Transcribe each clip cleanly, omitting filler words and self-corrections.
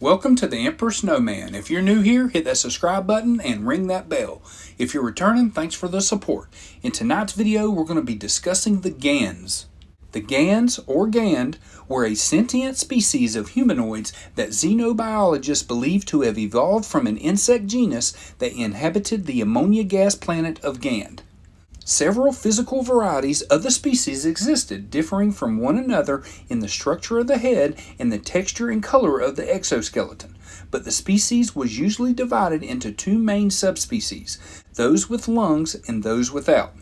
Welcome to the Emperor Snowman. If you're new here, hit that subscribe button and ring that bell. If you're returning, thanks for the support. In tonight's video, we're going to be discussing the Gands. The Gands, or Gand, were a sentient species of humanoids that xenobiologists believe to have evolved from an insect genus that inhabited the ammonia gas planet of Gand. Several physical varieties of the species existed, differing from one another in the structure of the head and the texture and color of the exoskeleton, but the species was usually divided into two main subspecies, those with lungs and those without.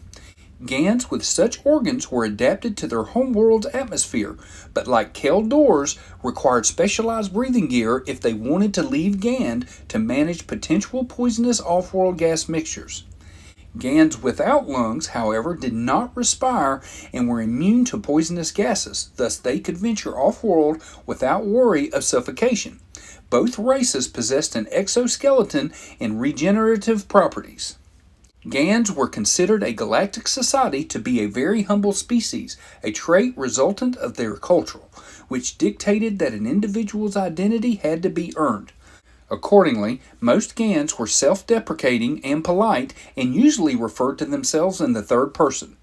Gands with such organs were adapted to their homeworld's atmosphere, but like Keldors, required specialized breathing gear if they wanted to leave Gand to manage potential poisonous off-world gas mixtures. Gands without lungs, however, did not respire and were immune to poisonous gases, thus they could venture off-world without worry of suffocation. Both races possessed an exoskeleton and regenerative properties. Gands were considered a galactic society to be a very humble species, a trait resultant of their culture, which dictated that an individual's identity had to be earned. Accordingly, most Gands were self-deprecating and polite and usually referred to themselves in the third person.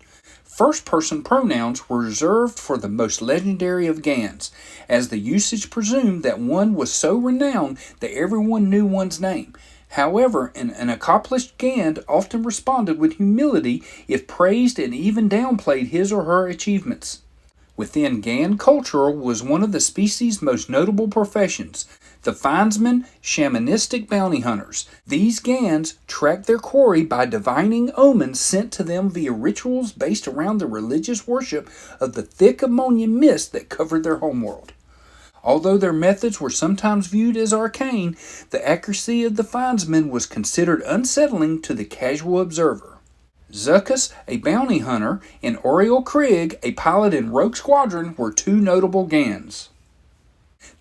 First-person pronouns were reserved for the most legendary of Gands, as the usage presumed that one was so renowned that everyone knew one's name. However, an accomplished Gand often responded with humility if praised and even downplayed his or her achievements. Within Gand culture was one of the species' most notable professions, the Findsmen, shamanistic bounty hunters. These Gands tracked their quarry by divining omens sent to them via rituals based around the religious worship of the thick ammonia mist that covered their homeworld. Although their methods were sometimes viewed as arcane, the accuracy of the Findsmen was considered unsettling to the casual observer. Zuckuss, a bounty hunter, and Oriel Krieg, a pilot in Rogue Squadron, were two notable Gands.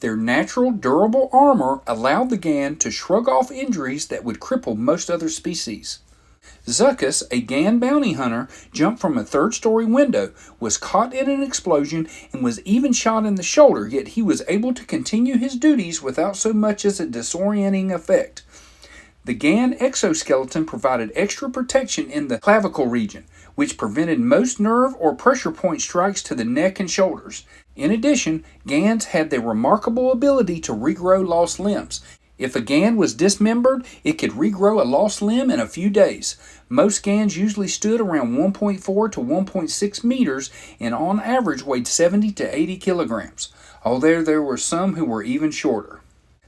Their natural, durable armor allowed the Gand to shrug off injuries that would cripple most other species. Zuckuss, a Gand bounty hunter, jumped from a third-story window, was caught in an explosion, and was even shot in the shoulder, yet he was able to continue his duties without so much as a disorienting effect. The Gand exoskeleton provided extra protection in the clavicle region, which prevented most nerve or pressure point strikes to the neck and shoulders. In addition, Gands had the remarkable ability to regrow lost limbs. If a Gand was dismembered, it could regrow a lost limb in a few days. Most Gands usually stood around 1.4 to 1.6 meters and on average weighed 70 to 80 kilograms, although there were some who were even shorter.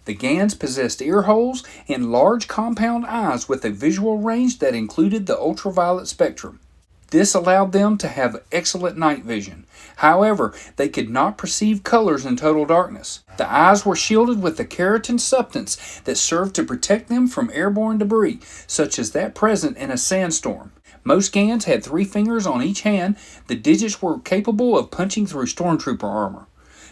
The Gands possessed ear holes and large compound eyes with a visual range that included the ultraviolet spectrum. This allowed them to have excellent night vision. However, they could not perceive colors in total darkness. The eyes were shielded with a keratin substance that served to protect them from airborne debris, such as that present in a sandstorm. Most Gands had 3 fingers on each hand. The digits were capable of punching through stormtrooper armor.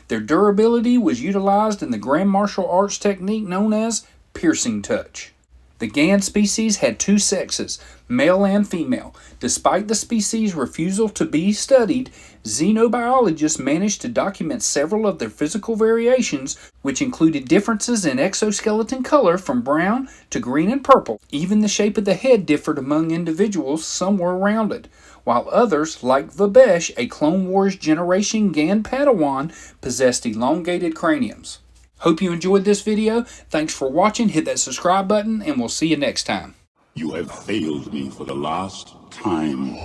Their durability was utilized in the grand martial arts technique known as piercing touch. The Gand species had 2 sexes, male and female. Despite the species' refusal to be studied, xenobiologists managed to document several of their physical variations, which included differences in exoskeleton color from brown to green and purple. Even the shape of the head differed among individuals, some were rounded, while others, like Vabesh, a Clone Wars generation Gand Padawan, possessed elongated craniums. Hope you enjoyed this video. Thanks for watching. Hit that subscribe button, and we'll see you next time. You have failed me for the last time.